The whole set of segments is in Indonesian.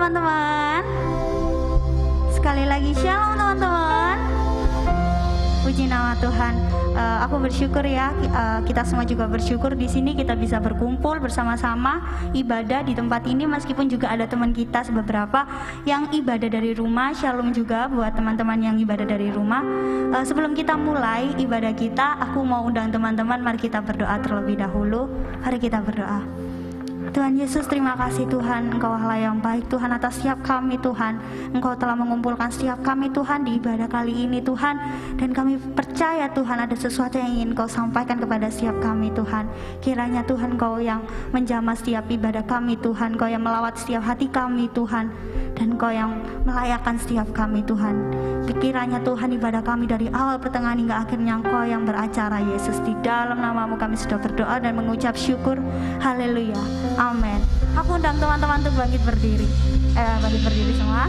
teman-teman. Sekali lagi shalom teman-teman. Puji nama Tuhan. Aku bersyukur ya, kita semua juga bersyukur di sini kita bisa berkumpul bersama-sama ibadah di tempat ini, meskipun juga ada teman kita beberapa yang ibadah dari rumah. Shalom juga buat teman-teman yang ibadah dari rumah. Sebelum kita mulai ibadah kita, aku mau undang teman-teman, mari kita berdoa terlebih dahulu. Mari kita berdoa. Tuhan Yesus, terima kasih Tuhan, Engkau Allah yang baik Tuhan atas setiap kami Tuhan. Engkau telah mengumpulkan setiap kami Tuhan di ibadah kali ini Tuhan. Dan kami percaya Tuhan ada sesuatu yang ingin Engkau sampaikan kepada setiap kami Tuhan. Kiranya Tuhan Engkau yang menjamah setiap ibadah kami Tuhan, Engkau yang melawat setiap hati kami Tuhan, dan Engkau yang melayakkan setiap kami Tuhan. Kiranya Tuhan ibadah kami dari awal pertengahan hingga akhirnya Engkau yang beracara Yesus. Di dalam nama-Mu kami sudah berdoa dan mengucap syukur. Haleluya. Amin. Aku undang teman-teman untuk bangkit berdiri. Bangkit berdiri semua.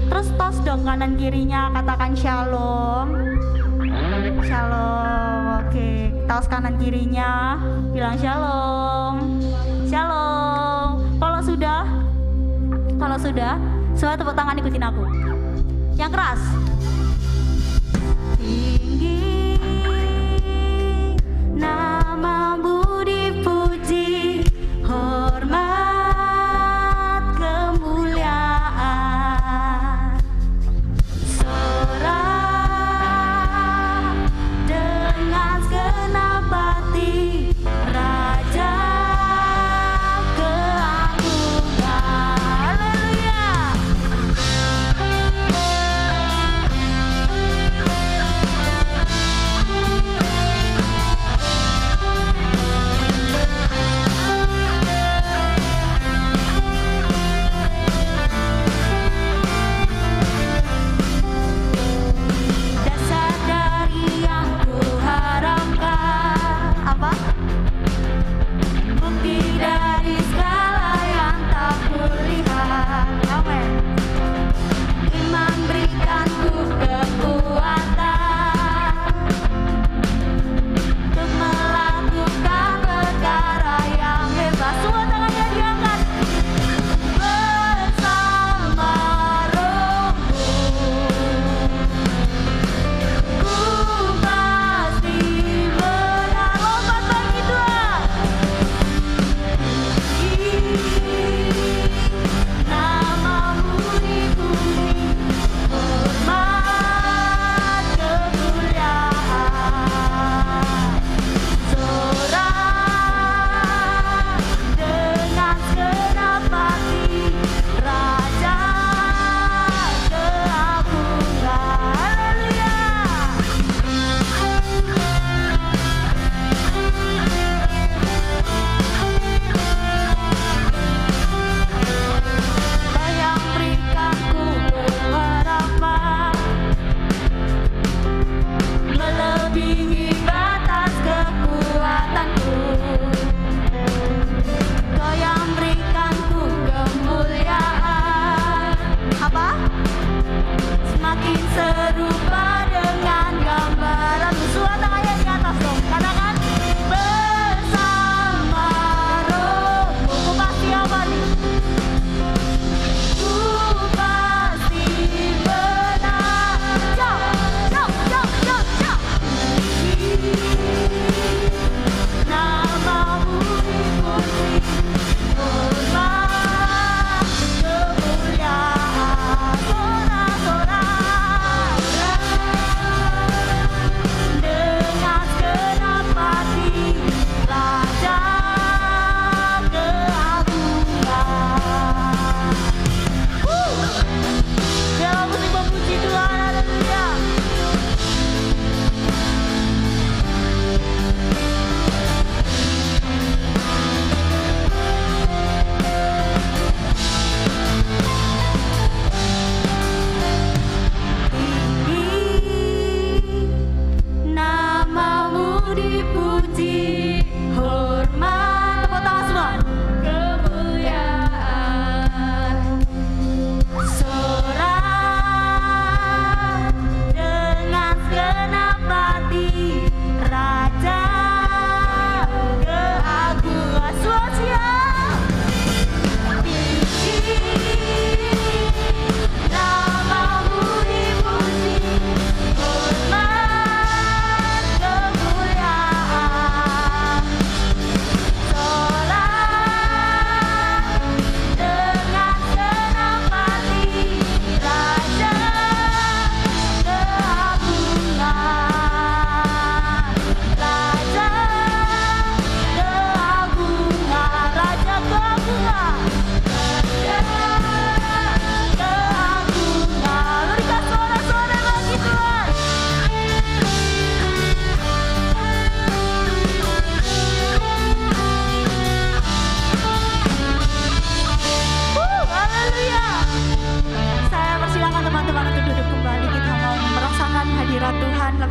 Terus tos dong kanan kirinya, katakan shalom. Shalom. Oke, tos kanan kirinya, bilang shalom. Shalom. Kalau sudah, semua tepuk tangan ikutin aku. Yang keras. Tinggi nama-Mu dipuji, hormat kemuliaan, sorak dengan segenap hati, Raja keagungan. Haleluya.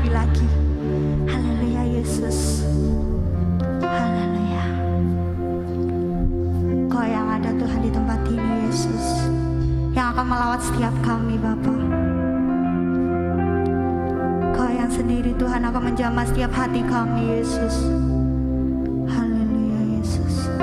lebih lagi. Haleluya Yesus. Haleluya. Kau yang ada Tuhan di tempat ini Yesus, yang akan melawat setiap kami Bapa. Kau yang sendiri Tuhan akan menjamah setiap hati kami Yesus. Haleluya Yesus.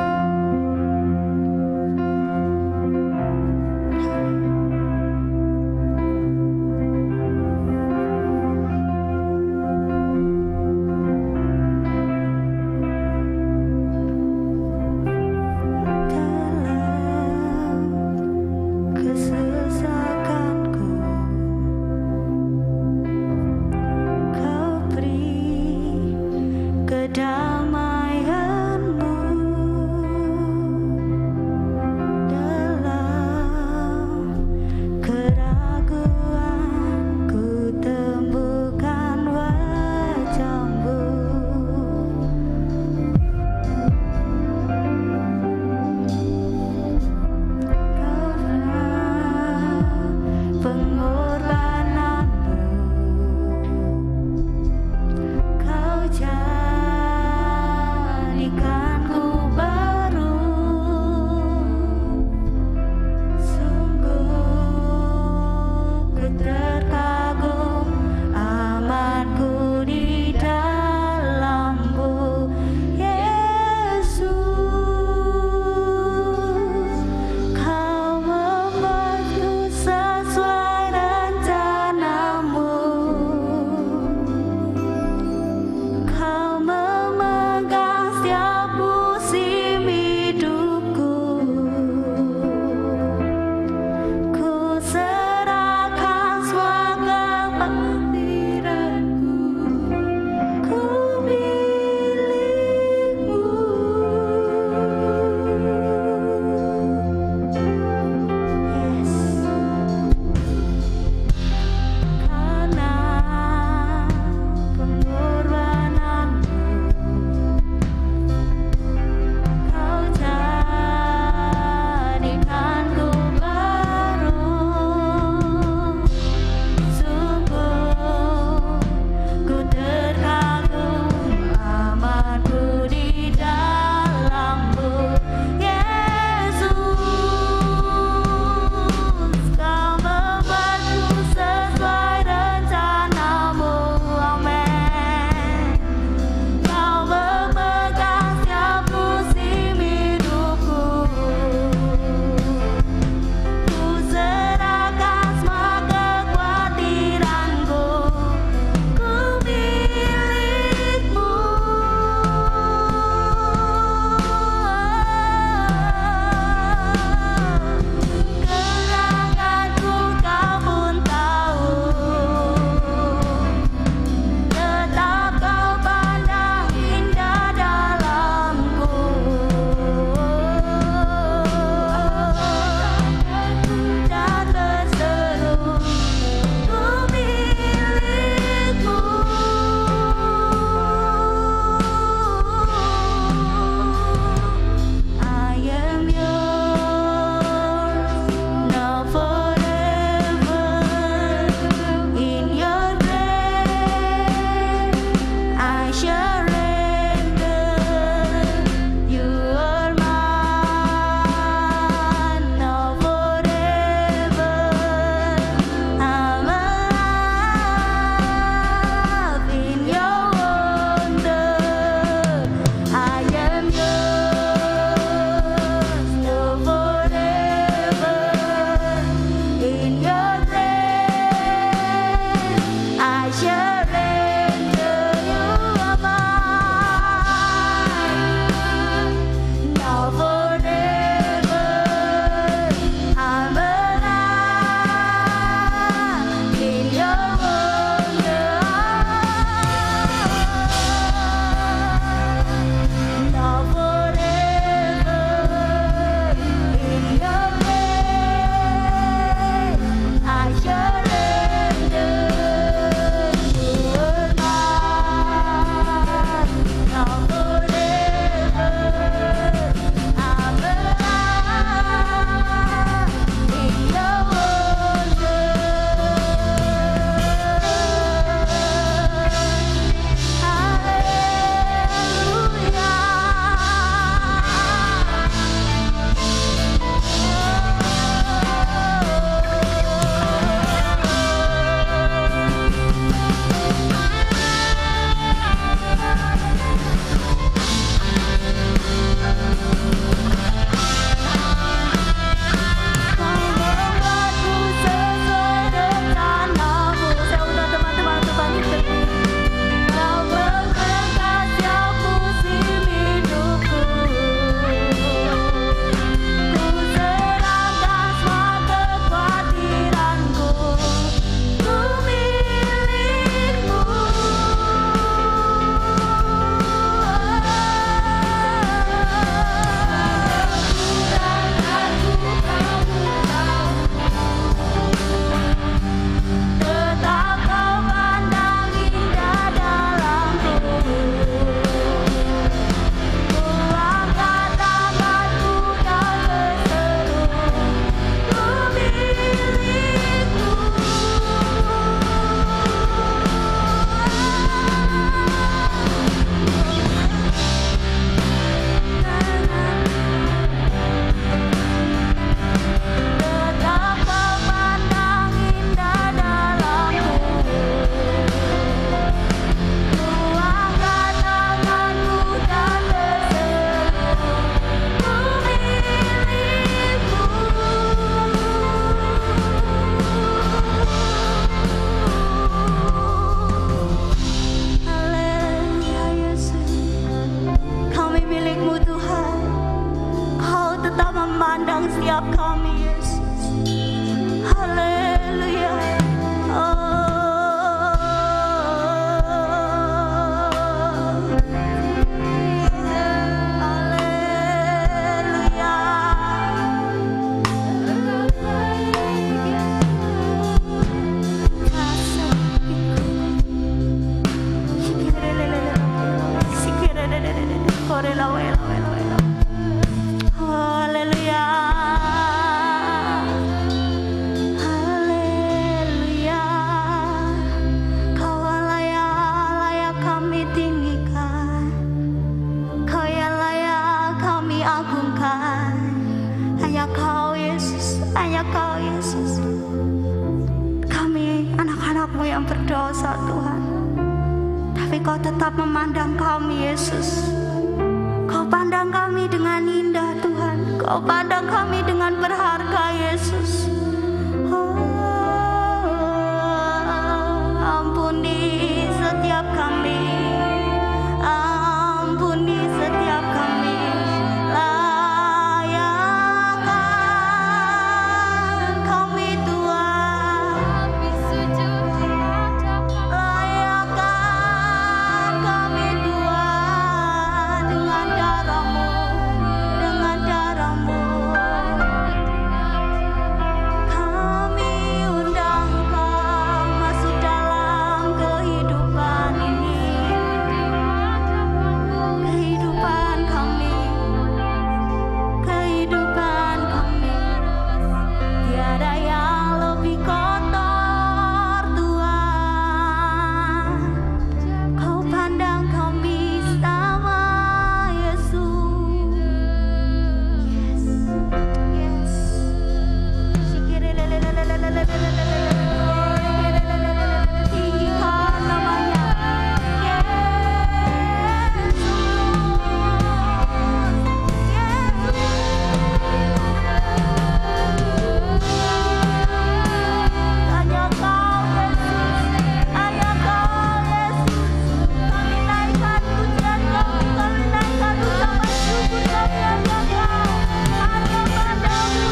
Down yang berdosa Tuhan. Tapi Kau tetap memandang kami Yesus. Kau pandang kami dengan indah Tuhan. Kau pandang kami dengan berharga Yesus. Ampuni setiap kami. Ampuni setiap kami. Layakkan kami Tuhan. Layakkan kami Tuhan dengan darah-Mu, dengan darah-Mu. Kami undang Kau masuk dalam kehidupan ini, kehidupan kami, kehidupan kami. Tiada yang lebih kotor Tuhan. Kau pandang kami sama Yesus. Yes, tinggikan namanya. Hanya Kau Yesus, hanya Kau Yesus. Kami naikkan pujian kami naikkan ucapan syukur kami hanya Kau, hanya padamu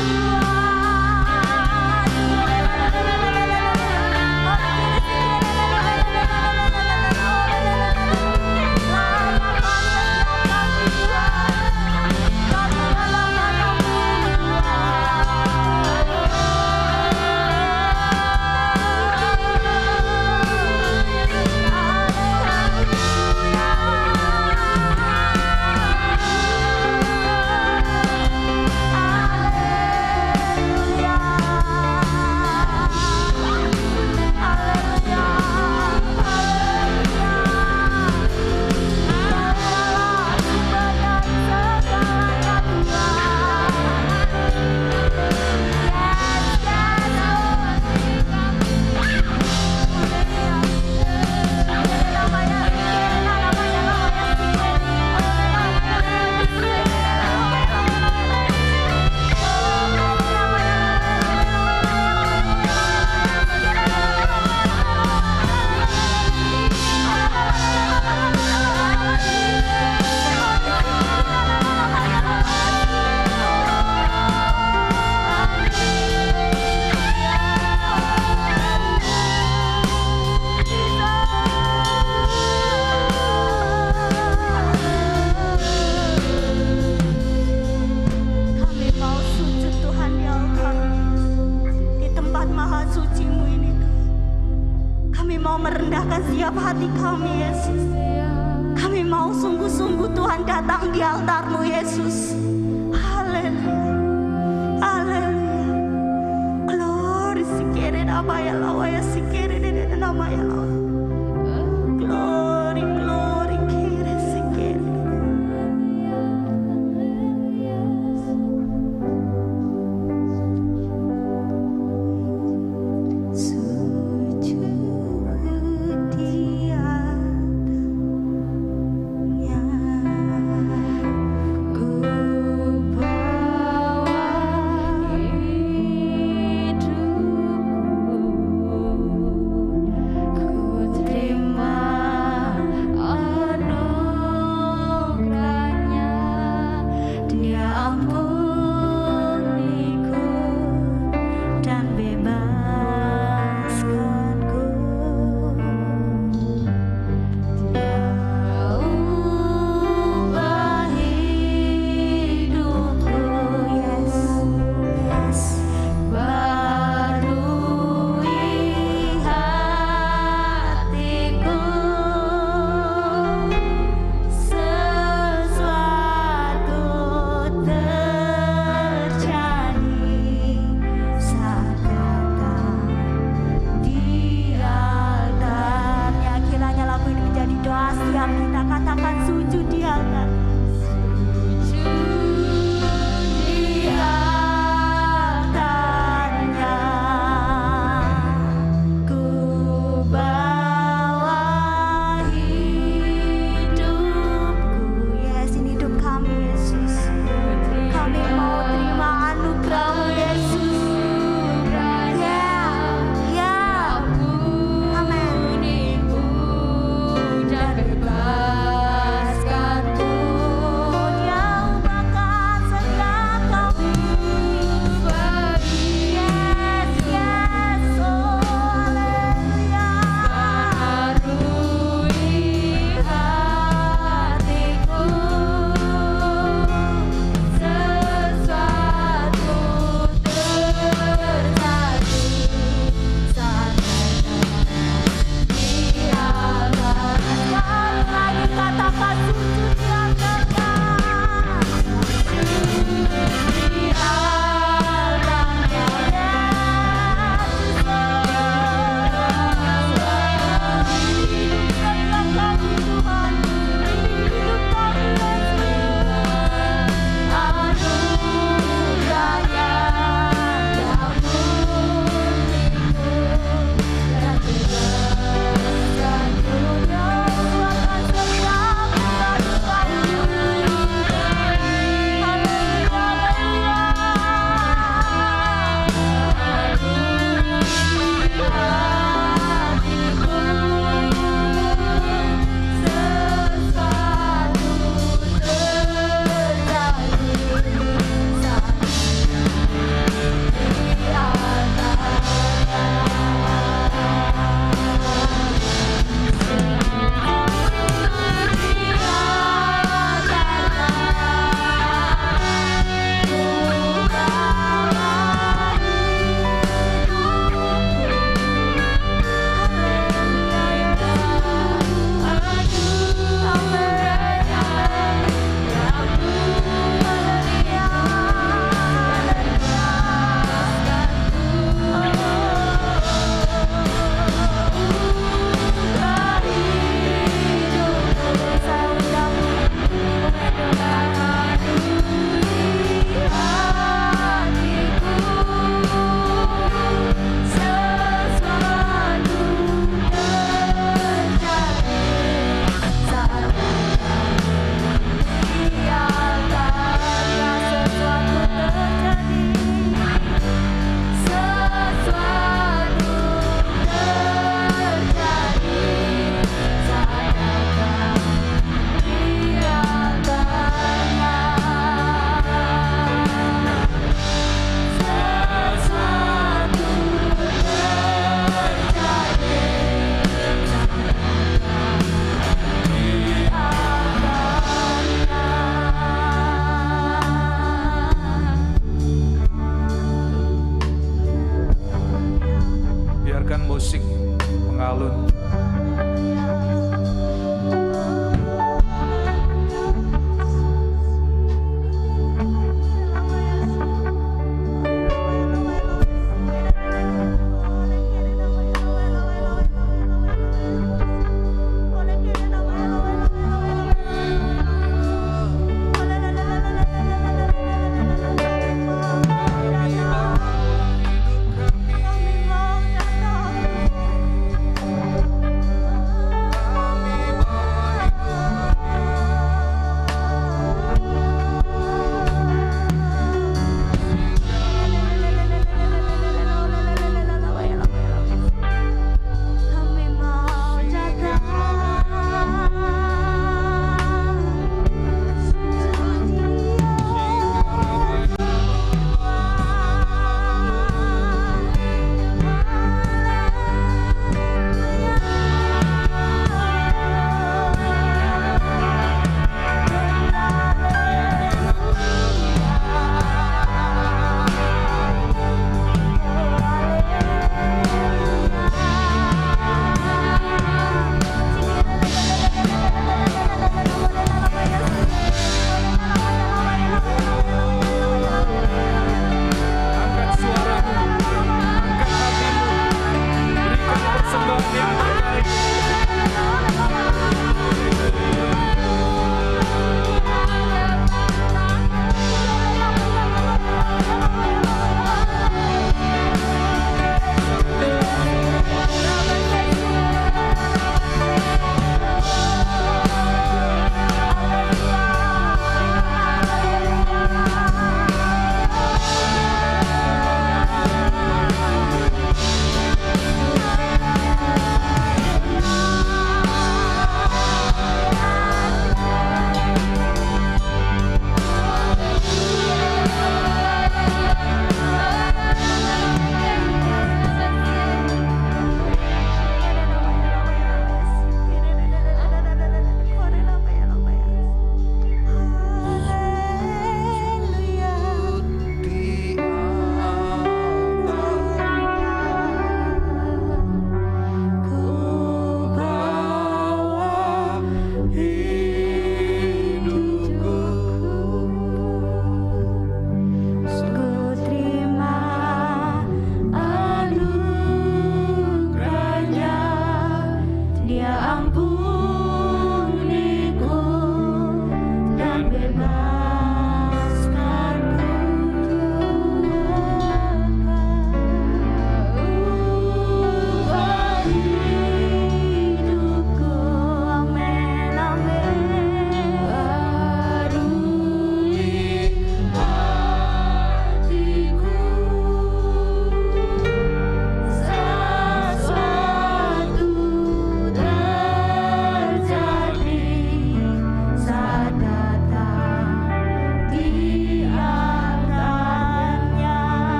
merendahkan setiap hati kami Yesus. Kami mau sungguh-sungguh Tuhan datang di altar-Mu Yesus. Haleluya, haleluya. Glory sikere namanya lawaya sikere namanya lawaya. Glory, glory kire sikere. Ku bawa hidupku Biarkan musik mengalun.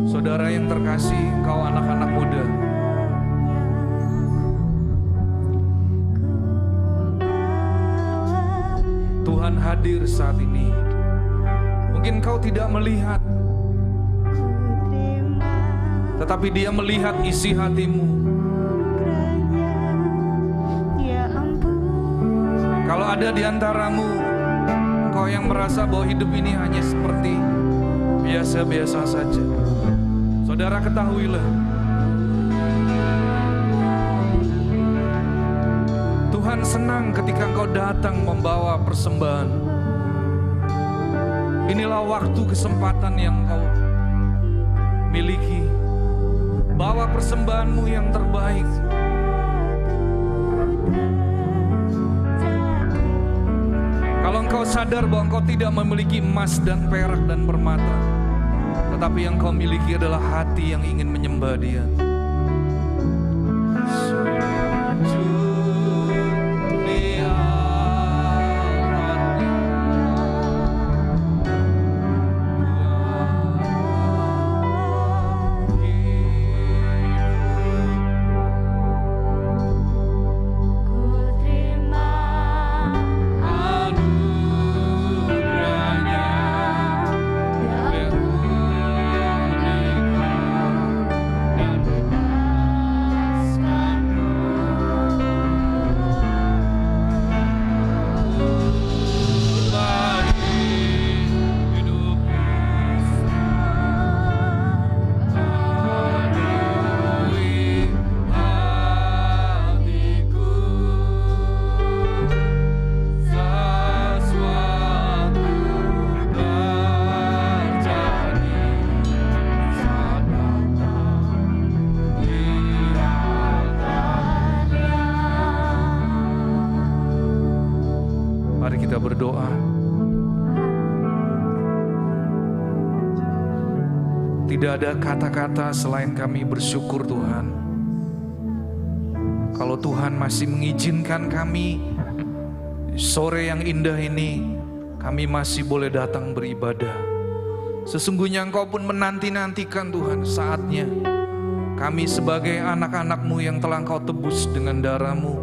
Saudara yang terkasih, engkau anak-anak muda, Tuhan hadir saat ini. Mungkin kau tidak melihat, tetapi Dia melihat isi hatimu. Kalau ada di antaramu engkau yang merasa bahwa hidup ini hanya seperti biasa-biasa saja, saudara ketahuilah, Tuhan senang ketika engkau datang membawa persembahan. Inilah waktu kesempatan yang engkau miliki. Bawa persembahanmu yang terbaik. Kalau engkau sadar bahwa engkau tidak memiliki emas dan perak dan permata, tetapi yang kau miliki adalah hati yang ingin menyembah Dia. berdoa. Tidak ada kata-kata selain kami bersyukur Tuhan. Kalau Tuhan masih mengizinkan kami sore yang indah ini, kami masih boleh datang beribadah. Sesungguhnya Engkau pun menanti-nantikan Tuhan saatnya. Kami sebagai anak-anak-Mu yang telah Engkau tebus dengan darah-Mu,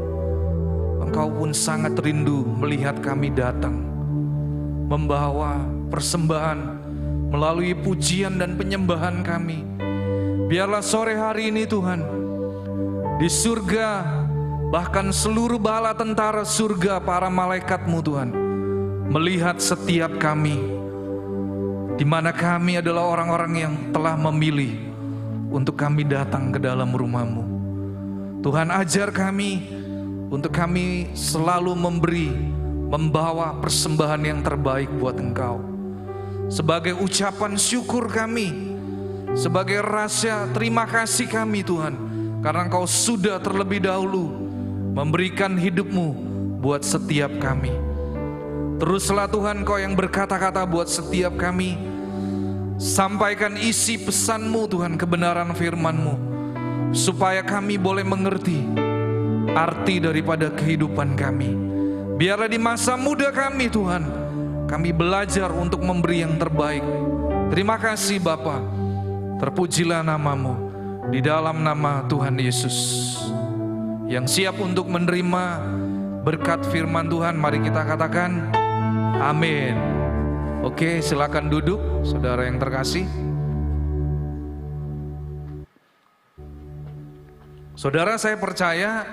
Engkau pun sangat rindu melihat kami datang, membawa persembahan melalui pujian dan penyembahan kami. Biarlah sore hari ini Tuhan, di surga, bahkan seluruh bala tentara surga, para malaikat-Mu Tuhan, melihat setiap kami, di mana kami adalah orang-orang yang telah memilih untuk kami datang ke dalam rumah-Mu. Tuhan, ajar kami untuk kami selalu membawa persembahan yang terbaik buat Engkau, sebagai ucapan syukur kami, sebagai rasa terima kasih kami Tuhan, karena Engkau sudah terlebih dahulu memberikan hidup-Mu buat setiap kami. Teruslah Tuhan, Engkau yang berkata-kata buat setiap kami, sampaikan isi pesan-Mu Tuhan, kebenaran firman-Mu, supaya kami boleh mengerti arti daripada kehidupan kami. Biarlah di masa muda kami Tuhan, kami belajar untuk memberi yang terbaik. Terima kasih Bapa, terpujilah nama-Mu, di dalam nama Tuhan Yesus. Yang siap untuk menerima berkat firman Tuhan, mari kita katakan amin. Oke, silakan duduk saudara yang terkasih. Saudara, saya percaya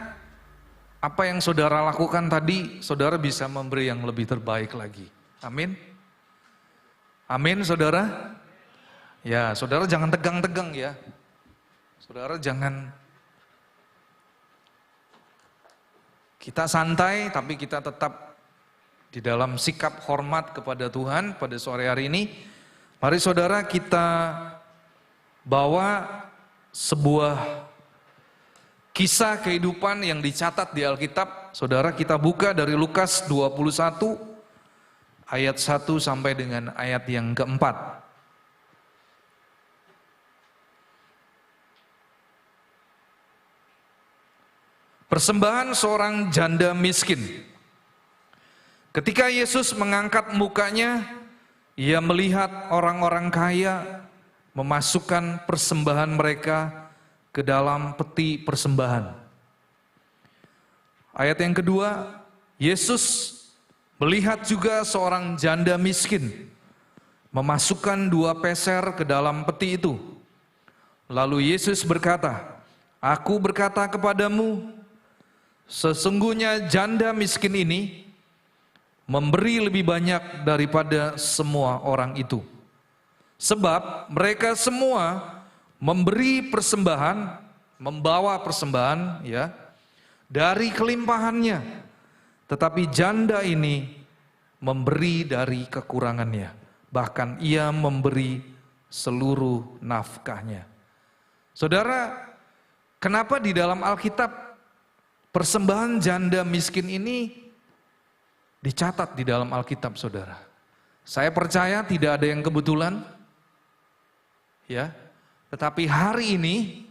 apa yang saudara lakukan tadi, saudara bisa memberi yang lebih terbaik lagi. Amin. Amin saudara. Ya, saudara jangan tegang-tegang ya. Saudara jangan, kita santai tapi kita tetap di dalam sikap hormat kepada Tuhan pada sore hari ini. Mari saudara kita bawa sebuah kisah kehidupan yang dicatat di Alkitab. Saudara, kita buka dari Lukas 21 ayat 1 sampai dengan ayat yang keempat. Persembahan seorang janda miskin. Ketika Yesus mengangkat mukanya, ia melihat orang-orang kaya memasukkan persembahan mereka ke dalam peti persembahan. Ayat yang kedua, Yesus melihat juga seorang janda miskin memasukkan 2 peser ke dalam peti itu. Lalu Yesus berkata, "Aku berkata kepadamu, sesungguhnya janda miskin ini memberi lebih banyak daripada semua orang itu. Sebab mereka semua memberi persembahan, membawa persembahan ya, dari kelimpahannya. Tetapi janda ini memberi dari kekurangannya. Bahkan ia memberi seluruh nafkahnya." Saudara, kenapa di dalam Alkitab persembahan janda miskin ini dicatat di dalam Alkitab, saudara? Saya percaya tidak ada yang kebetulan. Ya. Tetapi hari ini,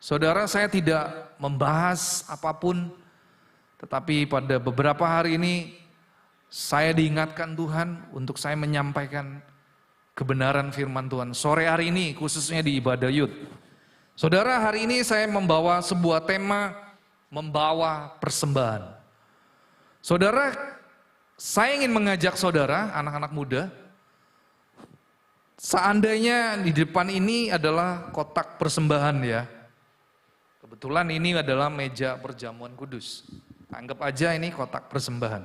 saudara, saya tidak membahas apapun, tetapi pada beberapa hari ini saya diingatkan Tuhan untuk saya menyampaikan kebenaran firman Tuhan. Sore hari ini, khususnya di ibadah Youth. Saudara, hari ini saya membawa sebuah tema, membawa persembahan. Saudara, saya ingin mengajak saudara, anak-anak muda, seandainya di depan ini adalah kotak persembahan ya. Kebetulan ini adalah meja perjamuan kudus. Anggap aja ini kotak persembahan.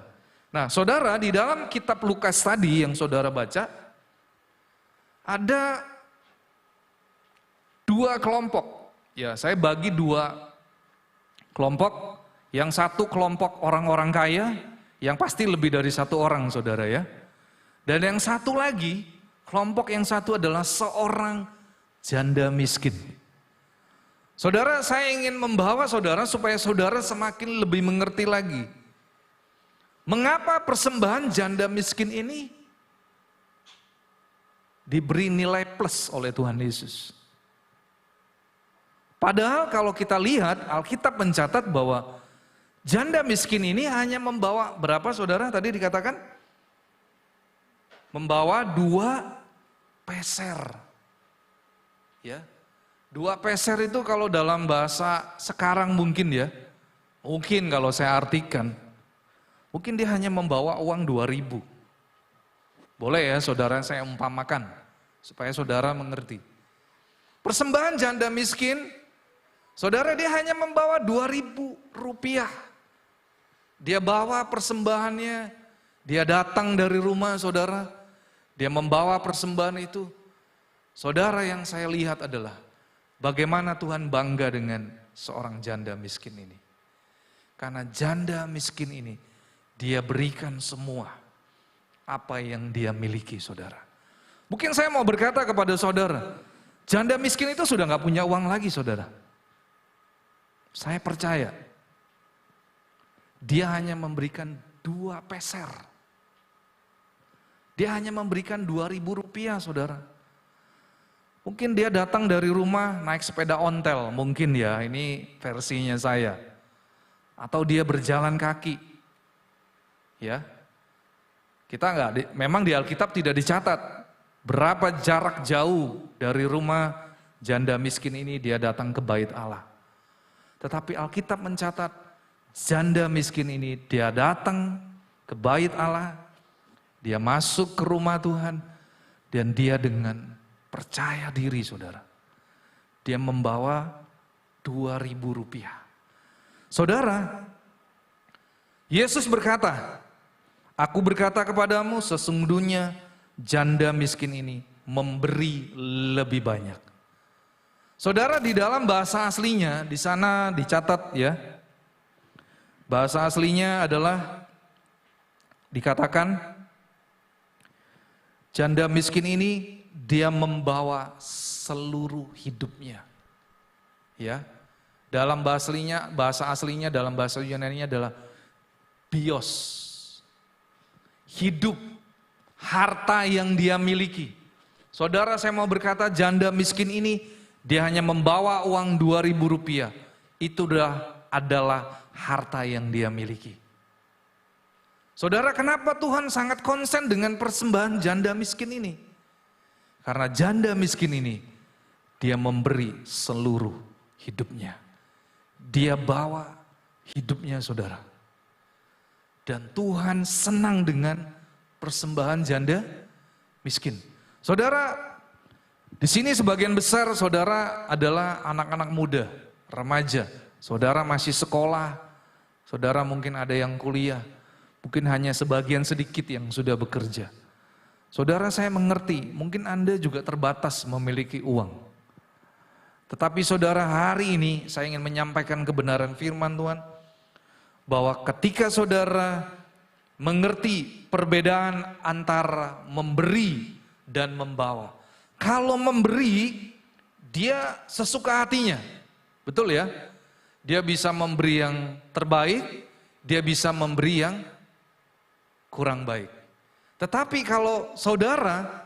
Nah saudara, di dalam kitab Lukas tadi yang saudara baca, ada 2 kelompok. Ya, saya bagi 2 kelompok. Yang satu kelompok orang-orang kaya, yang pasti lebih dari 1 orang saudara ya. Dan yang satu lagi, kelompok yang satu adalah seorang janda miskin. Saudara, saya ingin membawa saudara supaya saudara semakin lebih mengerti lagi Mengapa persembahan janda miskin ini diberi nilai plus oleh Tuhan Yesus? Padahal kalau kita lihat, Alkitab mencatat bahwa janda miskin ini hanya membawa berapa saudara tadi dikatakan? Membawa 2 peser. Ya. 2 peser itu kalau dalam bahasa sekarang mungkin ya, mungkin kalau saya artikan, mungkin dia hanya membawa uang 2.000. Boleh ya saudara saya umpamakan, supaya saudara mengerti. Persembahan janda miskin, saudara dia hanya membawa 2.000 rupiah. Dia bawa persembahannya, dia datang dari rumah saudara, dia membawa persembahan itu. Saudara yang saya lihat adalah, bagaimana Tuhan bangga dengan seorang janda miskin ini. Karena janda miskin ini, dia berikan semua apa yang dia miliki saudara. Mungkin saya mau berkata kepada saudara, janda miskin itu sudah gak punya uang lagi saudara. Saya percaya, dia hanya memberikan 2 peser. Dia hanya memberikan 2.000 rupiah saudara. Mungkin dia datang dari rumah naik sepeda ontel, mungkin ya, ini versinya saya. Atau dia berjalan kaki. Ya. Kita memang di Alkitab tidak dicatat berapa jarak jauh dari rumah janda miskin ini dia datang ke bait Allah. Tetapi Alkitab mencatat janda miskin ini dia datang ke bait Allah, dia masuk ke rumah Tuhan, dan dia dengan percaya diri saudara. Dia membawa 2.000 rupiah. Saudara, Yesus berkata, aku berkata kepadamu sesungguhnya janda miskin ini memberi lebih banyak. Saudara di dalam bahasa aslinya, di sana dicatat ya. Bahasa aslinya adalah dikatakan janda miskin ini dia membawa seluruh hidupnya. Ya. Dalam bahasa aslinya dalam bahasa Yunani adalah bios. Hidup, harta yang dia miliki. Saudara saya mau berkata janda miskin ini dia hanya membawa uang 2.000 rupiah. Itu adalah harta yang dia miliki. Saudara, kenapa Tuhan sangat konsen dengan persembahan janda miskin ini? Karena janda miskin ini, dia memberi seluruh hidupnya. Dia bawa hidupnya saudara. Dan Tuhan senang dengan persembahan janda miskin. Saudara, di sini sebagian besar saudara adalah anak-anak muda, remaja. Saudara masih sekolah, saudara mungkin ada yang kuliah. Mungkin hanya sebagian sedikit yang sudah bekerja. Saudara saya mengerti, mungkin Anda juga terbatas memiliki uang. Tetapi saudara hari ini saya ingin menyampaikan kebenaran firman Tuhan. Bahwa ketika saudara mengerti perbedaan antara memberi dan membawa. Kalau memberi, dia sesuka hatinya. Betul ya? Dia bisa memberi yang terbaik, dia bisa memberi yang kurang baik. Tetapi kalau saudara,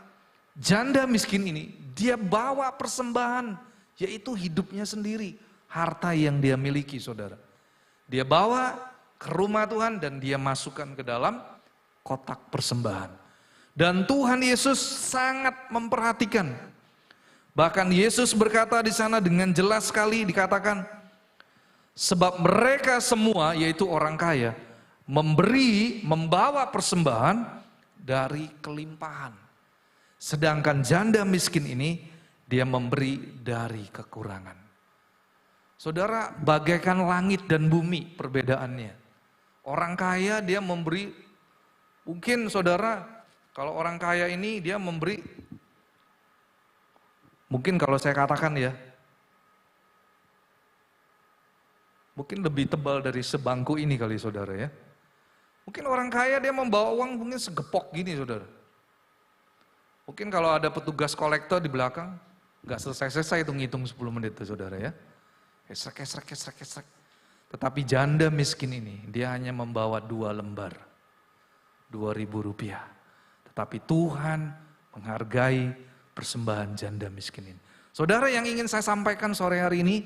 janda miskin ini, dia bawa persembahan, yaitu hidupnya sendiri, harta yang dia miliki saudara. Dia bawa ke rumah Tuhan dan dia masukkan ke dalam kotak persembahan. Dan Tuhan Yesus sangat memperhatikan. Bahkan Yesus berkata di sana dengan jelas sekali dikatakan, sebab mereka semua yaitu orang kaya membawa persembahan dari kelimpahan. Sedangkan janda miskin ini dia memberi dari kekurangan. Saudara, bagaikan langit dan bumi perbedaannya. Orang kaya dia memberi, mungkin saudara, kalau orang kaya ini dia memberi, mungkin kalau saya katakan ya, mungkin lebih tebal dari sebangku ini kali saudara ya. Mungkin orang kaya dia membawa uang mungkin segepok gini saudara. Mungkin kalau ada petugas kolektor di belakang, gak selesai-selesai itu ngitung 10 menit tuh saudara ya. Kesrek. Tetapi janda miskin ini, dia hanya membawa 2 lembar. Rp2.000. Tetapi Tuhan menghargai persembahan janda miskin ini. Saudara, yang ingin saya sampaikan sore hari ini,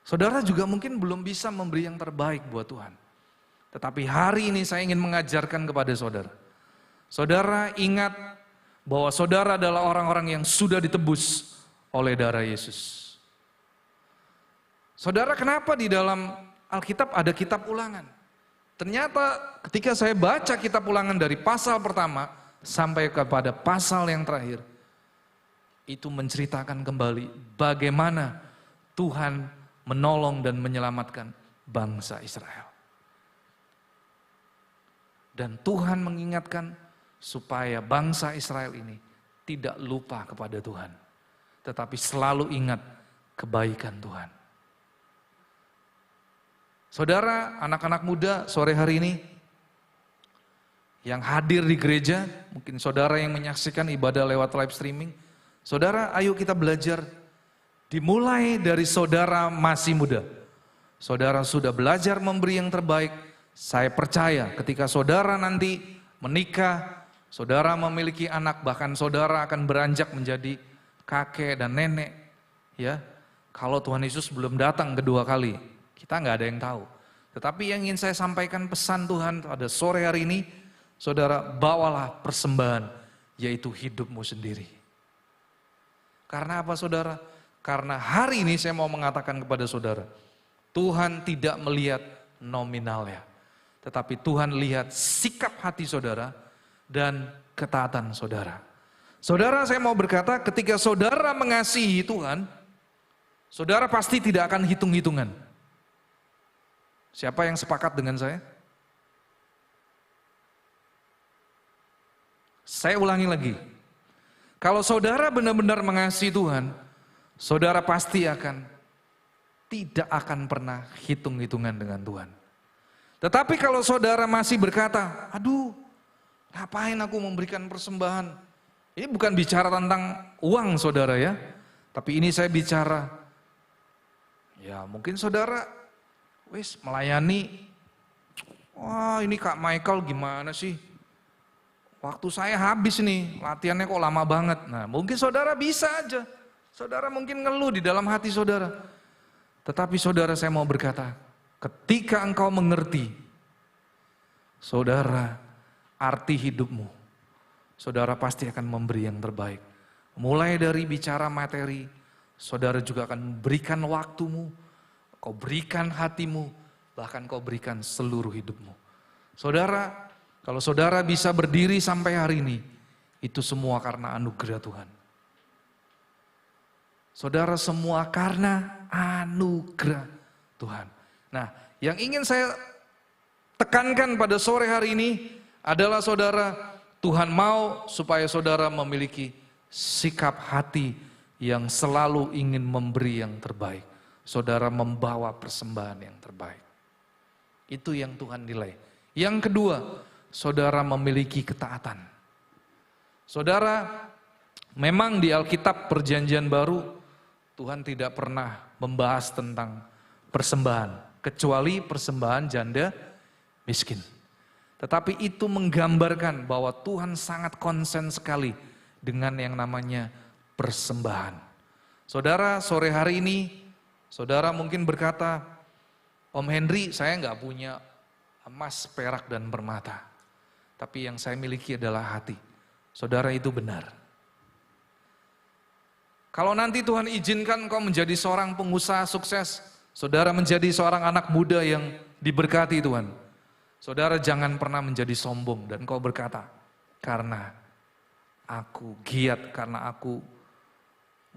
saudara juga mungkin belum bisa memberi yang terbaik buat Tuhan. Tetapi hari ini saya ingin mengajarkan kepada saudara. Saudara ingat bahwa saudara adalah orang-orang yang sudah ditebus oleh darah Yesus. Saudara, kenapa di dalam Alkitab ada kitab ulangan? Ternyata ketika saya baca kitab ulangan dari pasal pertama sampai kepada pasal yang terakhir, itu menceritakan kembali bagaimana Tuhan menolong dan menyelamatkan bangsa Israel. Dan Tuhan mengingatkan supaya bangsa Israel ini tidak lupa kepada Tuhan, tetapi selalu ingat kebaikan Tuhan. Saudara, anak-anak muda sore hari ini yang hadir di gereja, mungkin saudara yang menyaksikan ibadah lewat live streaming, saudara, ayo kita belajar dimulai dari saudara masih muda. Saudara sudah belajar memberi yang terbaik. Saya percaya ketika saudara nanti menikah, saudara memiliki anak, bahkan saudara akan beranjak menjadi kakek dan nenek. Ya, kalau Tuhan Yesus belum datang kedua kali, kita nggak ada yang tahu. Tetapi yang ingin saya sampaikan pesan Tuhan pada sore hari ini, saudara, bawalah persembahan, yaitu hidupmu sendiri. Karena apa saudara? Karena hari ini saya mau mengatakan kepada saudara, Tuhan tidak melihat nominalnya, tetapi Tuhan lihat sikap hati saudara dan ketaatan saudara. Saudara, saya mau berkata, ketika saudara mengasihi Tuhan, saudara pasti tidak akan hitung-hitungan. Siapa yang sepakat dengan saya? Saya ulangi lagi. Kalau saudara benar-benar mengasihi Tuhan, saudara pasti tidak akan pernah hitung-hitungan dengan Tuhan. Tetapi kalau saudara masih berkata, aduh, ngapain aku memberikan persembahan? Ini bukan bicara tentang uang saudara ya. Tapi ini saya bicara, ya mungkin saudara melayani, wah ini Kak Michael gimana sih? Waktu saya habis nih, latihannya kok lama banget. Nah mungkin saudara bisa aja. Saudara mungkin ngeluh di dalam hati saudara. Tetapi saudara, saya mau berkata, ketika engkau mengerti, saudara, arti hidupmu, saudara pasti akan memberi yang terbaik. Mulai dari bicara materi, saudara juga akan berikan waktumu, kau berikan hatimu, bahkan kau berikan seluruh hidupmu. Saudara, kalau saudara bisa berdiri sampai hari ini, itu semua karena anugerah Tuhan. Saudara, semua karena anugerah Tuhan. Nah, yang ingin saya tekankan pada sore hari ini adalah saudara, Tuhan mau supaya saudara memiliki sikap hati yang selalu ingin memberi yang terbaik. Saudara membawa persembahan yang terbaik. Itu yang Tuhan nilai. Yang kedua, saudara memiliki ketaatan. Saudara, memang di Alkitab Perjanjian Baru, Tuhan tidak pernah membahas tentang persembahan, kecuali persembahan janda miskin. Tetapi itu menggambarkan bahwa Tuhan sangat konsen sekali dengan yang namanya persembahan. Saudara, sore hari ini, saudara mungkin berkata, Om Henry, saya nggak punya emas, perak, dan permata. Tapi yang saya miliki adalah hati. Saudara, itu benar. Kalau nanti Tuhan izinkan kau menjadi seorang pengusaha sukses, saudara menjadi seorang anak muda yang diberkati Tuhan, saudara jangan pernah menjadi sombong dan kau berkata, karena aku giat, karena aku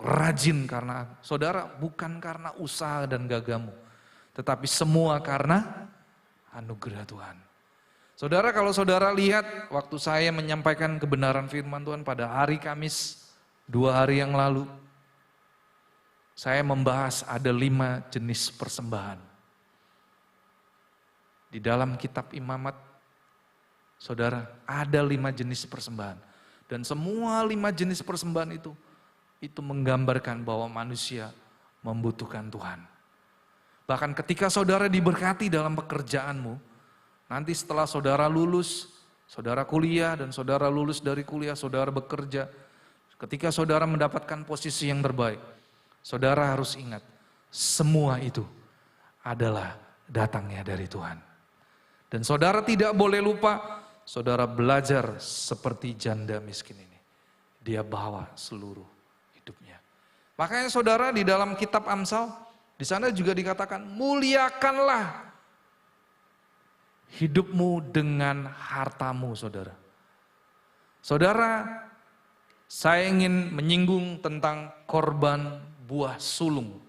rajin, karena saudara bukan karena usaha dan gagamu, tetapi semua karena anugerah Tuhan. Saudara, kalau saudara lihat waktu saya menyampaikan kebenaran firman Tuhan pada hari Kamis 2 hari yang lalu, saya membahas ada 5 jenis persembahan. Di dalam kitab Imamat, saudara, ada 5 jenis persembahan. Dan semua 5 jenis persembahan itu menggambarkan bahwa manusia membutuhkan Tuhan. Bahkan ketika saudara diberkati dalam pekerjaanmu, nanti setelah saudara lulus, Saudara kuliah dan saudara lulus dari kuliah, saudara bekerja. Ketika saudara mendapatkan posisi yang terbaik, saudara harus ingat, semua itu adalah datangnya dari Tuhan. Dan saudara tidak boleh lupa, saudara belajar seperti janda miskin ini. Dia bawa seluruh hidupnya. Makanya saudara di dalam kitab Amsal, di sana juga dikatakan, muliakanlah hidupmu dengan hartamu, saudara. Saudara, saya ingin menyinggung tentang korban buah sulung.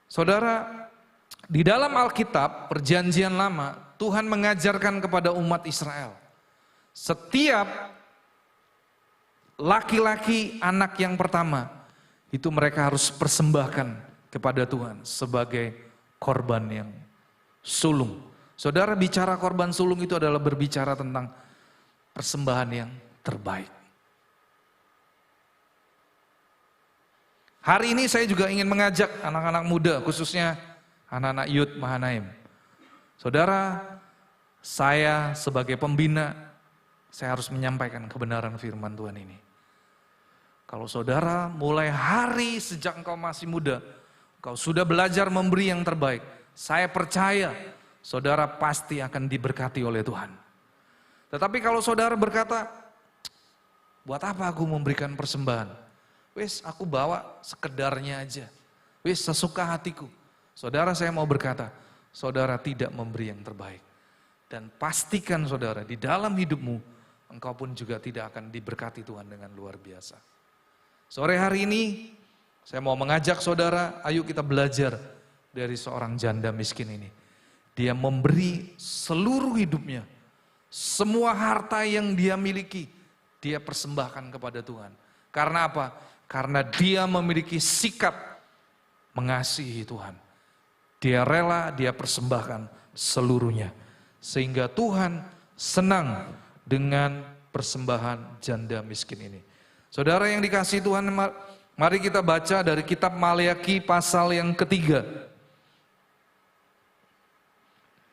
Saudara, di dalam Alkitab, Perjanjian Lama, Tuhan mengajarkan kepada umat Israel, setiap laki-laki anak yang pertama, itu mereka harus persembahkan kepada Tuhan sebagai korban yang sulung. Saudara, bicara korban sulung itu adalah berbicara tentang persembahan yang terbaik. Hari ini saya juga ingin mengajak anak-anak muda, khususnya anak-anak Youth Mahanaim. Saudara, saya sebagai pembina, saya harus menyampaikan kebenaran firman Tuhan ini. Kalau saudara mulai hari sejak engkau masih muda, engkau sudah belajar memberi yang terbaik, saya percaya saudara pasti akan diberkati oleh Tuhan. Tetapi kalau saudara berkata, buat apa aku memberikan persembahan? Wes aku bawa sekedarnya aja. Wes sesuka hatiku. Saudara, saya mau berkata, saudara tidak memberi yang terbaik. Dan pastikan saudara, di dalam hidupmu, engkau pun juga tidak akan diberkati Tuhan dengan luar biasa. Sore hari ini, saya mau mengajak saudara, ayo kita belajar dari seorang janda miskin ini. Dia memberi seluruh hidupnya, semua harta yang dia miliki, dia persembahkan kepada Tuhan. Karena apa? Karena dia memiliki sikap mengasihi Tuhan. Dia rela, dia persembahkan seluruhnya. Sehingga Tuhan senang dengan persembahan janda miskin ini. Saudara yang dikasihi Tuhan, mari kita baca dari kitab Maleakhi pasal yang ketiga.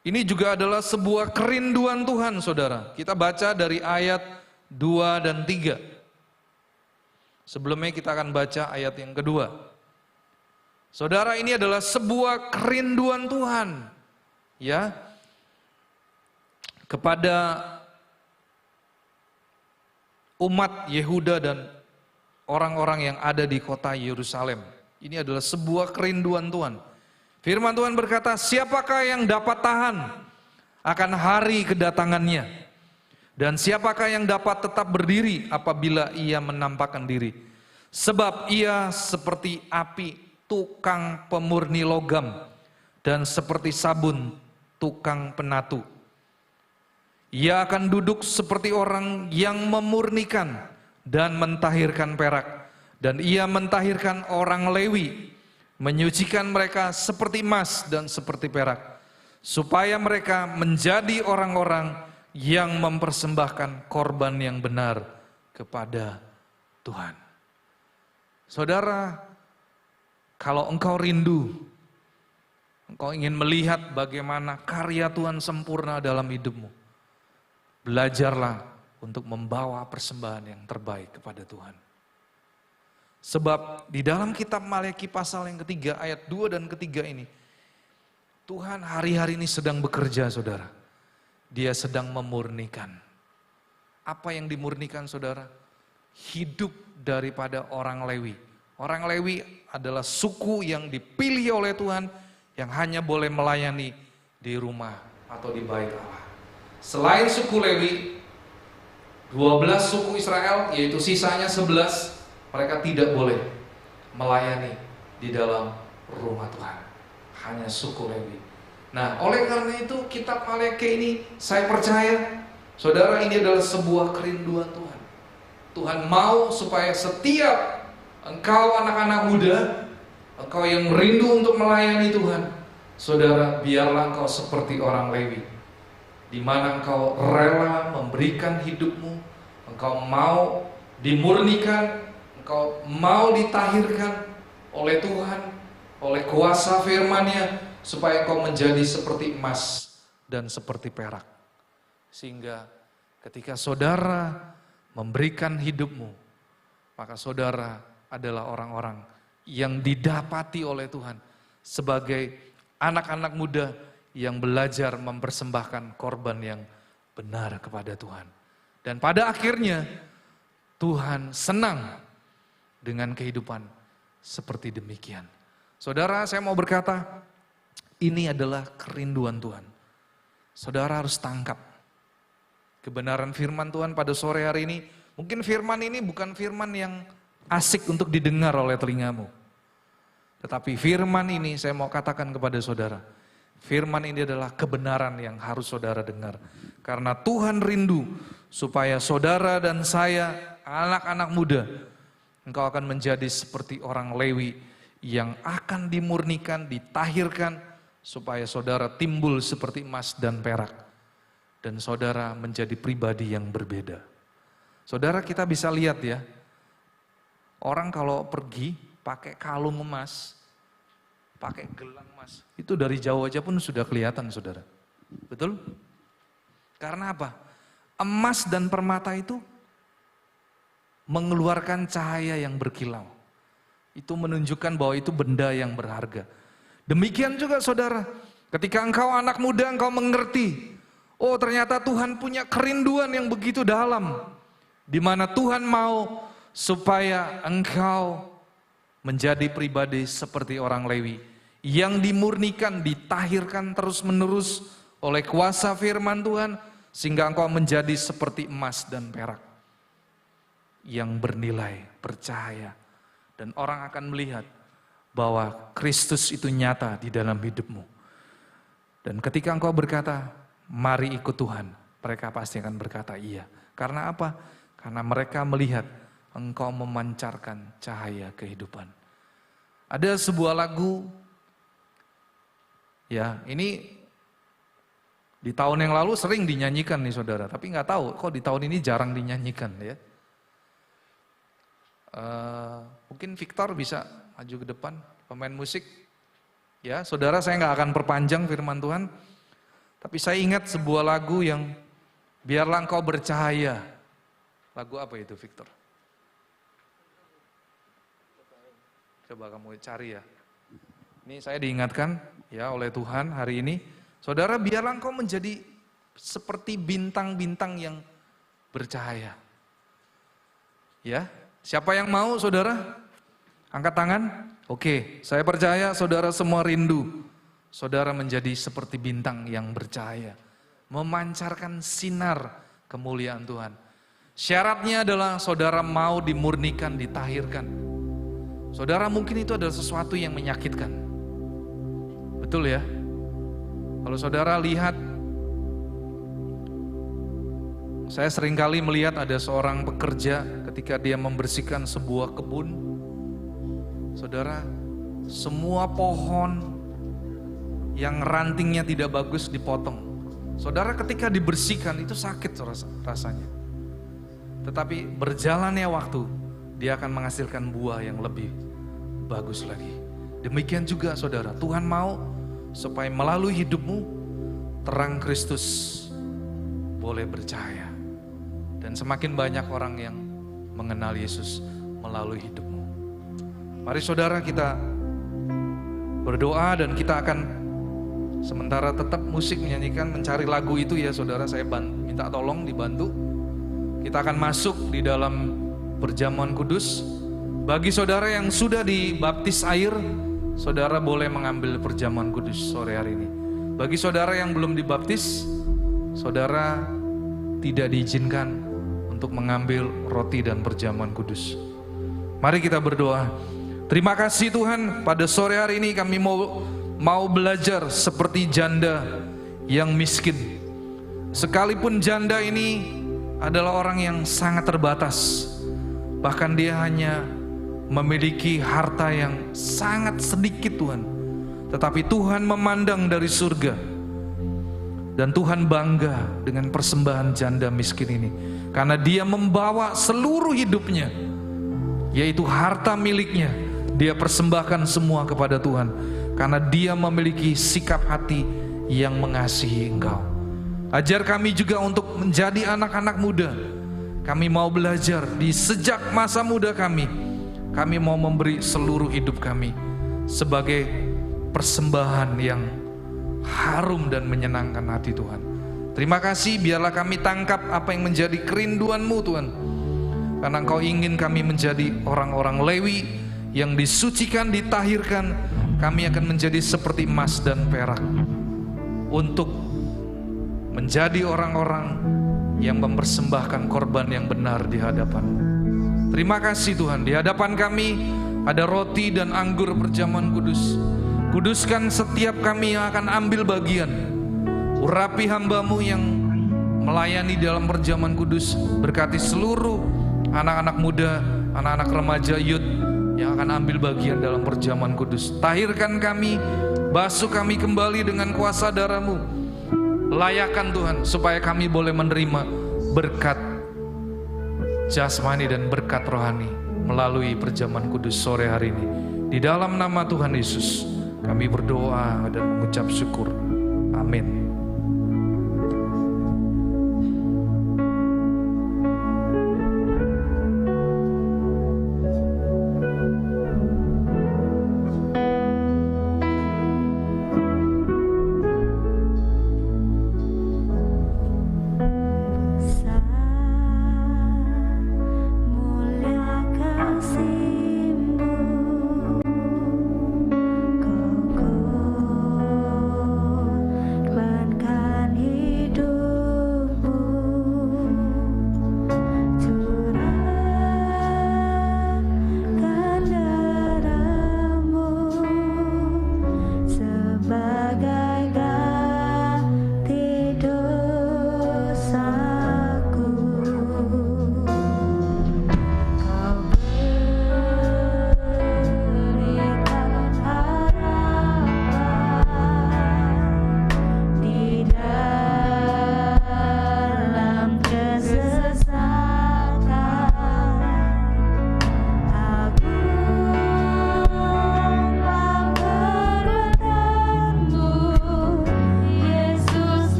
Ini juga adalah sebuah kerinduan Tuhan, saudara. Kita baca dari ayat 2 dan 3. Sebelumnya kita akan baca ayat yang kedua. Saudara, ini adalah sebuah kerinduan Tuhan, ya, kepada umat Yehuda dan orang-orang yang ada di kota Yerusalem. Ini adalah sebuah kerinduan Tuhan. Firman Tuhan berkata, siapakah yang dapat tahan akan hari kedatangannya? Dan siapakah yang dapat tetap berdiri apabila ia menampakkan diri? Sebab ia seperti api tukang pemurni logam dan seperti sabun tukang penatu. Ia akan duduk seperti orang yang memurnikan dan mentahirkan perak. Dan ia mentahirkan orang Lewi, menyucikan mereka seperti emas dan seperti perak, supaya mereka menjadi orang-orang yang mempersembahkan korban yang benar kepada Tuhan. Saudara, kalau engkau rindu, engkau ingin melihat bagaimana karya Tuhan sempurna dalam hidupmu, belajarlah untuk membawa persembahan yang terbaik kepada Tuhan. Sebab di dalam kitab Maleakhi pasal yang ketiga, ayat 2 dan ketiga ini, Tuhan hari-hari ini sedang bekerja, saudara. Dia sedang memurnikan. Apa yang dimurnikan, saudara? Hidup daripada orang Lewi. Orang Lewi adalah suku yang dipilih oleh Tuhan, yang hanya boleh melayani di rumah atau di bait Allah. Selain suku Lewi, 12 suku Israel, yaitu sisanya 11, mereka tidak boleh melayani di dalam rumah Tuhan. Hanya suku Lewi. Nah, oleh karena itu kitab Maleakhi ini, saya percaya, saudara, ini adalah sebuah kerinduan Tuhan. Tuhan mau supaya setiap engkau anak-anak muda, engkau yang rindu untuk melayani Tuhan, saudara, biarlah engkau seperti orang Lewi, di mana engkau rela memberikan hidupmu, engkau mau dimurnikan, engkau mau ditahirkan oleh Tuhan, oleh kuasa firman-Nya, supaya engkau menjadi seperti emas dan seperti perak. Sehingga ketika saudara memberikan hidupmu, maka saudara adalah orang-orang yang didapati oleh Tuhan sebagai anak-anak muda yang belajar mempersembahkan korban yang benar kepada Tuhan. Dan pada akhirnya Tuhan senang dengan kehidupan seperti demikian. Saudara, saya mau berkata, ini adalah kerinduan Tuhan. Saudara harus tangkap kebenaran firman Tuhan pada sore hari ini. Mungkin firman ini bukan firman yang asik untuk didengar oleh telingamu. Tetapi firman ini saya mau katakan kepada saudara, firman ini adalah kebenaran yang harus saudara dengar. Karena Tuhan rindu supaya saudara dan saya, anak-anak muda, engkau akan menjadi seperti orang Lewi yang akan dimurnikan, ditahirkan, supaya saudara timbul seperti emas dan perak. Dan saudara menjadi pribadi yang berbeda. Saudara, kita bisa lihat ya, orang kalau pergi pakai kalung emas, pakai gelang emas, itu dari jauh aja pun sudah kelihatan, saudara. Betul? Karena apa? Emas dan permata itu mengeluarkan cahaya yang berkilau. Itu menunjukkan bahwa itu benda yang berharga. Demikian juga saudara, ketika engkau anak muda, engkau mengerti, oh ternyata Tuhan punya kerinduan yang begitu dalam, di mana Tuhan mau supaya engkau menjadi pribadi seperti orang Lewi, yang dimurnikan, ditahirkan terus-menerus oleh kuasa firman Tuhan, sehingga engkau menjadi seperti emas dan perak, yang bernilai, bercahaya, dan orang akan melihat bahwa Kristus itu nyata di dalam hidupmu. Dan ketika engkau berkata, mari ikut Tuhan, mereka pasti akan berkata iya. Karena apa? Karena mereka melihat engkau memancarkan cahaya kehidupan. Ada sebuah lagu, ya ini di tahun yang lalu sering dinyanyikan nih saudara, tapi nggak tahu kok di tahun ini jarang dinyanyikan ya. Mungkin Victor bisa maju ke depan, pemain musik. Ya, saudara, saya nggak akan perpanjang firman Tuhan, tapi saya ingat sebuah lagu yang biarlah engkau bercahaya. Lagu apa itu, Victor? Coba kamu cari ya. Ini saya diingatkan ya oleh Tuhan hari ini. Saudara, biarlah engkau menjadi seperti bintang-bintang yang bercahaya. Ya, siapa yang mau saudara? Angkat tangan. Oke, saya percaya saudara semua rindu. Saudara menjadi seperti bintang yang bercahaya, memancarkan sinar kemuliaan Tuhan. Syaratnya adalah saudara mau dimurnikan, ditahirkan. Saudara, mungkin itu adalah sesuatu yang menyakitkan. Betul ya? Kalau saudara lihat, saya seringkali melihat ada seorang pekerja ketika dia membersihkan sebuah kebun. Saudara, semua pohon yang rantingnya tidak bagus dipotong. Saudara, ketika dibersihkan itu sakit rasanya. Tetapi berjalannya waktu, dia akan menghasilkan buah yang lebih bagus lagi. Demikian juga saudara, Tuhan mau supaya melalui hidupmu terang Kristus boleh bercahaya. Dan semakin banyak orang yang mengenal Yesus melalui hidupmu. Mari saudara, kita berdoa dan kita akan sementara tetap musik menyanyikan, mencari lagu itu ya saudara. Saya minta tolong dibantu. Kita akan masuk di dalam perjamuan kudus. Bagi saudara yang sudah dibaptis air, saudara boleh mengambil perjamuan kudus sore hari ini. Bagi saudara yang belum dibaptis, saudara tidak diizinkan untuk mengambil roti dan perjamuan kudus. Mari kita berdoa. Terima kasih Tuhan, pada sore hari ini kami mau belajar seperti janda yang miskin. Sekalipun janda ini adalah orang yang sangat terbatas, bahkan dia hanya memiliki harta yang sangat sedikit Tuhan, tetapi Tuhan memandang dari surga dan Tuhan bangga dengan persembahan janda miskin ini, karena dia membawa seluruh hidupnya, yaitu harta miliknya, dia persembahkan semua kepada Tuhan, karena dia memiliki sikap hati yang mengasihi Engkau. Ajar kami juga untuk menjadi anak-anak muda. Kami mau belajar di sejak masa muda kami. Kami mau memberi seluruh hidup kami sebagai persembahan yang harum dan menyenangkan hati Tuhan. Terima kasih, biarlah kami tangkap apa yang menjadi kerinduan-Mu Tuhan. Karena Engkau ingin kami menjadi orang-orang Lewi yang disucikan, ditahirkan. Kami akan menjadi seperti emas dan perak untuk menjadi orang-orang yang mempersembahkan korban yang benar di hadapan-Mu. Terima kasih Tuhan, di hadapan kami ada roti dan anggur perjamuan kudus. Kuduskan setiap kami yang akan ambil bagian. Urapi hamba-Mu yang melayani dalam perjamuan kudus. Berkati seluruh anak-anak muda, anak-anak remaja, youth yang akan ambil bagian dalam perjamuan kudus. Tahirkan kami, basuh kami kembali dengan kuasa darah-Mu. Layakan Tuhan supaya kami boleh menerima berkat jasmani dan berkat rohani melalui perjamuan kudus sore hari ini. Di dalam nama Tuhan Yesus kami berdoa dan mengucap syukur. Amin. Mulia kasih-Mu, Kau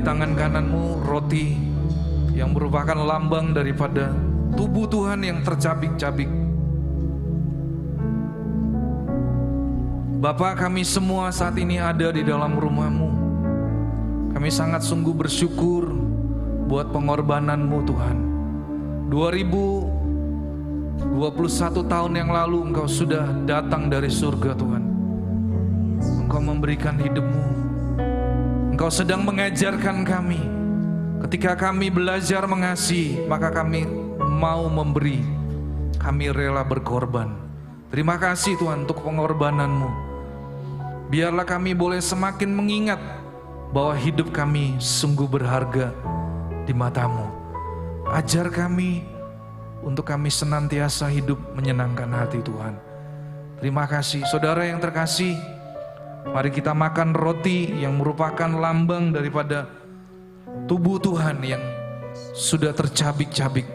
tangan kananmu roti yang merupakan lambang daripada tubuh Tuhan yang tercabik-cabik. Bapa, kami semua saat ini ada di dalam rumah-Mu. Kami sangat sungguh bersyukur buat pengorbanan-Mu Tuhan. 2021 tahun yang lalu Engkau sudah datang dari surga Tuhan. Engkau memberikan hidup-Mu. Engkau sedang mengajarkan kami. Ketika kami belajar mengasihi, maka kami mau memberi. Kami rela berkorban. Terima kasih Tuhan untuk pengorbanan-Mu. Biarlah kami boleh semakin mengingat bahwa hidup kami sungguh berharga di mata-Mu. Ajar kami untuk kami senantiasa hidup menyenangkan hati Tuhan. Terima kasih. Saudara yang terkasih, mari kita makan roti yang merupakan lambang daripada tubuh Tuhan yang sudah tercabik-cabik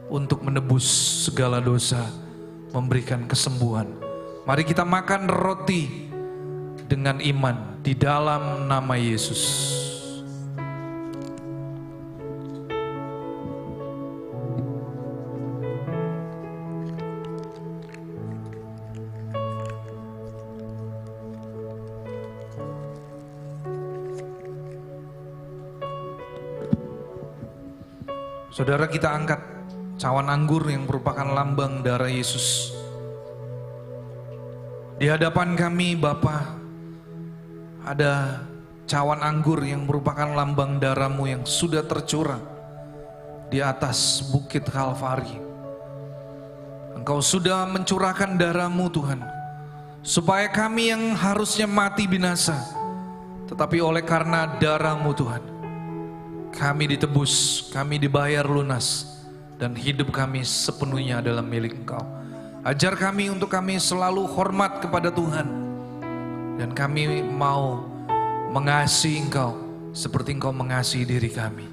untuk menebus segala dosa, memberikan kesembuhan. Mari kita makan roti dengan iman di dalam nama Yesus. Saudara, kita angkat cawan anggur yang merupakan lambang darah Yesus. Di hadapan kami Bapa, ada cawan anggur yang merupakan lambang darah-Mu yang sudah tercurah di atas bukit Kalvari. Engkau sudah mencurahkan darah-Mu Tuhan, supaya kami yang harusnya mati binasa, tetapi oleh karena darah-Mu Tuhan, kami ditebus, kami dibayar lunas, dan hidup kami sepenuhnya adalah milik Engkau. Ajar kami untuk kami selalu hormat kepada Tuhan, dan kami mau mengasihi Engkau seperti Engkau mengasihi diri kami.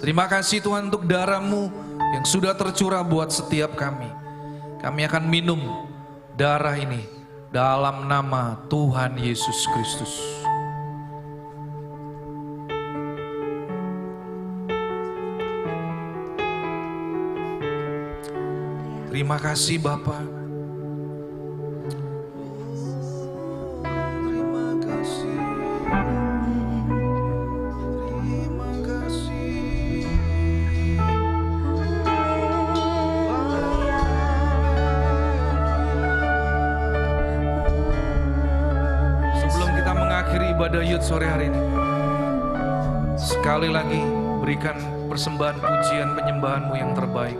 Terima kasih Tuhan untuk darah-Mu yang sudah tercurah buat setiap kami. Kami akan minum darah ini dalam nama Tuhan Yesus Kristus. Terima kasih Bapa. Terima kasih. Terima kasih. Sebelum kita mengakhiri ibadah Yud sore hari ini, sekali lagi berikan persembahan pujian penyembahan-Mu yang terbaik.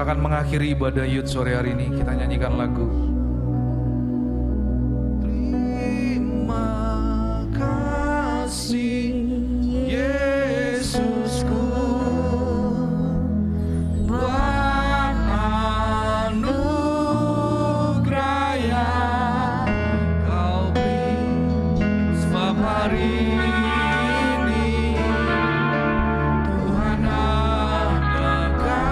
kita akan mengakhiri ibadah Youth sore hari ini. Kita nyanyikan lagu. Terima kasih Yesusku buat anugerah yang Kau beri, sebab hari ini Tuhan adakan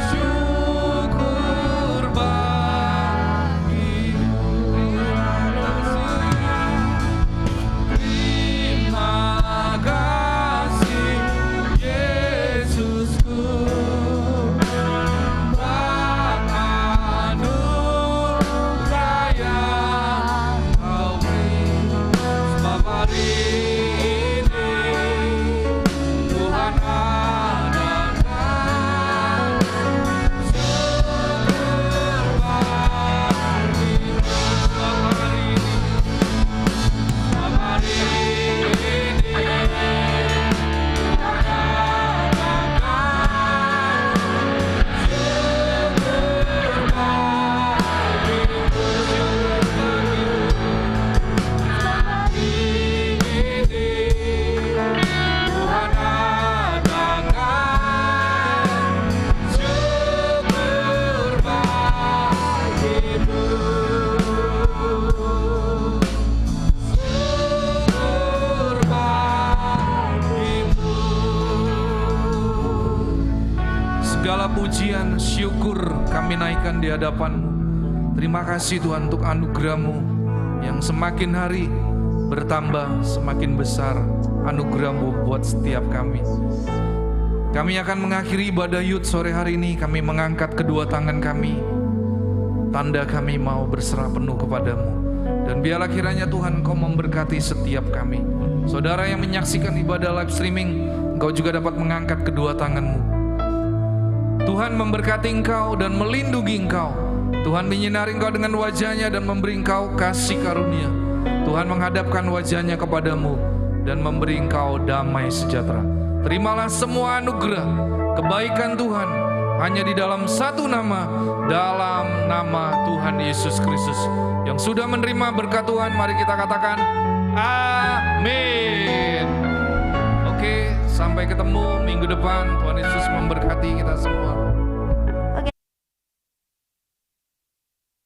syukur bagimu. Terima kasih Yesusku buat anugerah yang Kau beri, sebab hari ini Tuhan adakan syukur bagimu. Sebab hari ini Tuhan segala pujian, syukur kami naikkan di hadapan-Mu. Terima kasih Tuhan untuk anugerah-Mu yang semakin hari bertambah, semakin besar anugerah-Mu buat setiap kami. Kami akan mengakhiri ibadah Youth sore hari ini. Kami mengangkat kedua tangan kami, tanda kami mau berserah penuh kepadamu. Dan biarlah kiranya Tuhan Kau memberkati setiap kami. Saudara yang menyaksikan ibadah live streaming, Engkau juga dapat mengangkat kedua tanganmu. Tuhan memberkati engkau dan melindungi engkau. Tuhan menyinari engkau dengan wajahnya dan memberi engkau kasih karunia. Tuhan menghadapkan wajahnya kepadamu dan memberi engkau damai sejahtera. Terimalah semua anugerah, kebaikan Tuhan hanya di dalam satu nama, dalam nama Tuhan Yesus Kristus. Yang sudah menerima berkat Tuhan, mari kita katakan amin. Oke, sampai ketemu minggu depan. Tuhan Yesus memberkati kita semua.